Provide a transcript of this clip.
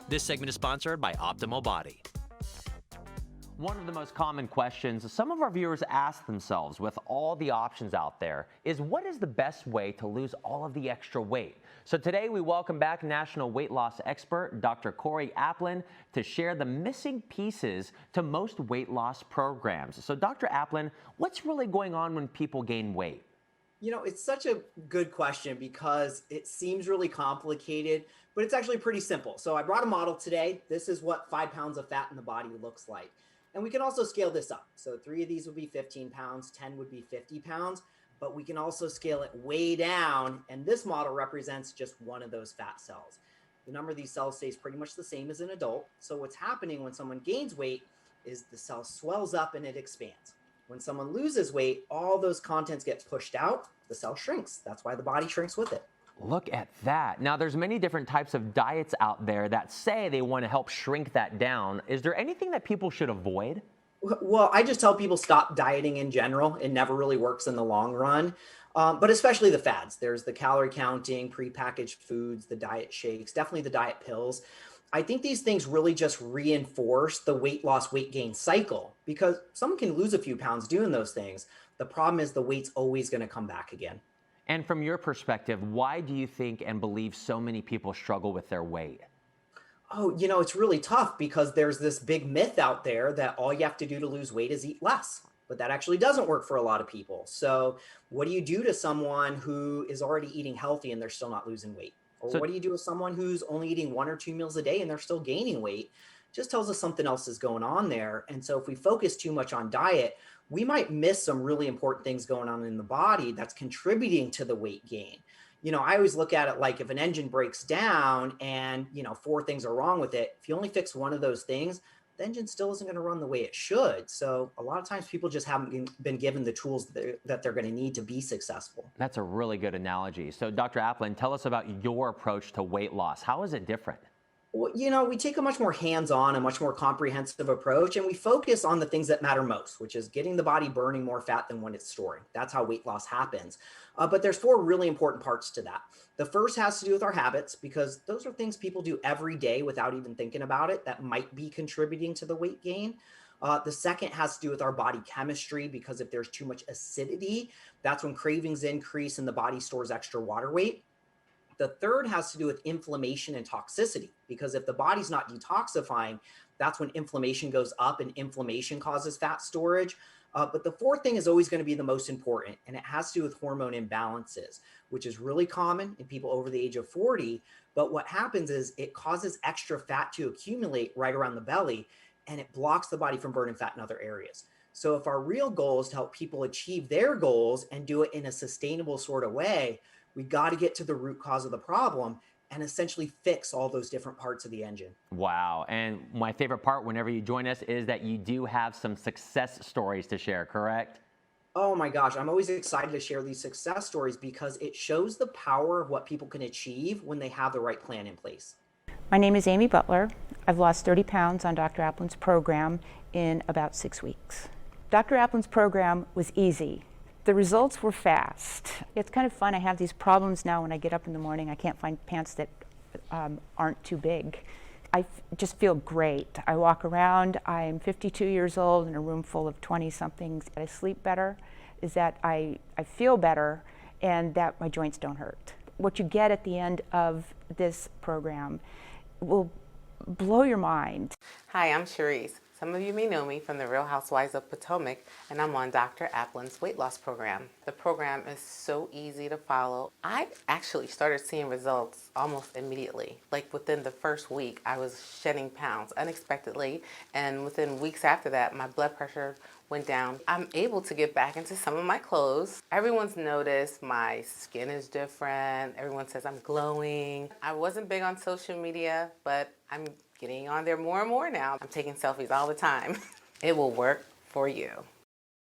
This segment is sponsored by Optimal Body. One of the most common questions some of our viewers ask themselves with all the options out there is, what is the best way to lose all of the extra weight? So today we welcome back national weight loss expert Dr. Cory Aplin to share the missing pieces to most weight loss programs. So Dr. Aplin, what's really going on when people gain weight? You know, it's such a good question because it seems really complicated, but it's actually pretty simple. So I brought a model today. This is what 5 pounds of fat in the body looks like. And we can also scale this up. So 3 of these would be 15 pounds, 10 would be 50 pounds, but we can also scale it way down. And this model represents just one of those fat cells. The number of these cells stays pretty much the same as an adult. So what's happening when someone gains weight is the cell swells up and it expands. When someone loses weight, all those contents get pushed out, the cell shrinks. That's why the body shrinks with it. Look at that. Now, there's many different types of diets out there that say they want to help shrink that down. Is there anything that people should avoid? Well, I just tell people stop dieting in general. It never really works in the long run, but especially the fads. There's the calorie counting, prepackaged foods, the diet shakes, definitely the diet pills. I think these things really just reinforce the weight loss, weight gain cycle because someone can lose a few pounds doing those things. The problem is the weight's always going to come back again. And from your perspective, why do you think and believe so many people struggle with their weight? Oh, you know, it's really tough because there's this big myth out there that all you have to do to lose weight is eat less. But that actually doesn't work for a lot of people. So what do you do to someone who is already eating healthy and they're still not losing weight? Or what do you do with someone who's only eating 1 or 2 meals a day and they're still gaining weight? Just tells us something else is going on there. And so if we focus too much on diet, we might miss some really important things going on in the body that's contributing to the weight gain. You know, I always look at it like if an engine breaks down and, 4 things are wrong with it, if you only fix one of those things, the engine still isn't going to run the way it should. So a lot of times people just haven't been given the tools that they're going to need to be successful. That's a really good analogy. So Dr. Aplin, tell us about your approach to weight loss. How is it different? Well, we take a much more hands-on, a much more comprehensive approach, and we focus on the things that matter most, which is getting the body burning more fat than when it's storing. That's how weight loss happens. But there's 4 really important parts to that. The first has to do with our habits, because those are things people do every day without even thinking about it that might be contributing to the weight gain. The second has to do with our body chemistry, because if there's too much acidity, that's when cravings increase and the body stores extra water weight. The third has to do with inflammation and toxicity, because if the body's not detoxifying, that's when inflammation goes up, and inflammation causes fat storage. But the fourth thing is always going to be the most important, and it has to do with hormone imbalances, which is really common in people over the age of 40. But what happens is it causes extra fat to accumulate right around the belly, and it blocks the body from burning fat in other areas. So if our real goal is to help people achieve their goals and do it in a sustainable sort of way, we got to get to the root cause of the problem and essentially fix all those different parts of the engine. Wow. And my favorite part whenever you join us is that you do have some success stories to share, correct? Oh my gosh, I'm always excited to share these success stories because it shows the power of what people can achieve when they have the right plan in place. My name is Amy Butler. I've lost 30 pounds on Dr. Aplin's program in about 6 weeks. Dr. Aplin's program was easy. The results were fast. It's kind of fun. I have these problems now when I get up in the morning. I can't find pants that aren't too big. I just feel great. I walk around. I'm 52 years old in a room full of 20-somethings. I sleep better, is that I feel better, and that my joints don't hurt. What you get at the end of this program will blow your mind. Hi, I'm Cherise. Some of you may know me from the Real Housewives of Potomac, and I'm on Dr. Aplin's weight loss program. The program is so easy to follow. I actually started seeing results almost immediately. Like within the first week, I was shedding pounds unexpectedly, and within weeks after that, my blood pressure went down. I'm able to get back into some of my clothes. Everyone's noticed my skin is different. Everyone says I'm glowing. I wasn't big on social media, but I'm getting on there more and more now. I'm taking selfies all the time. It will work for you.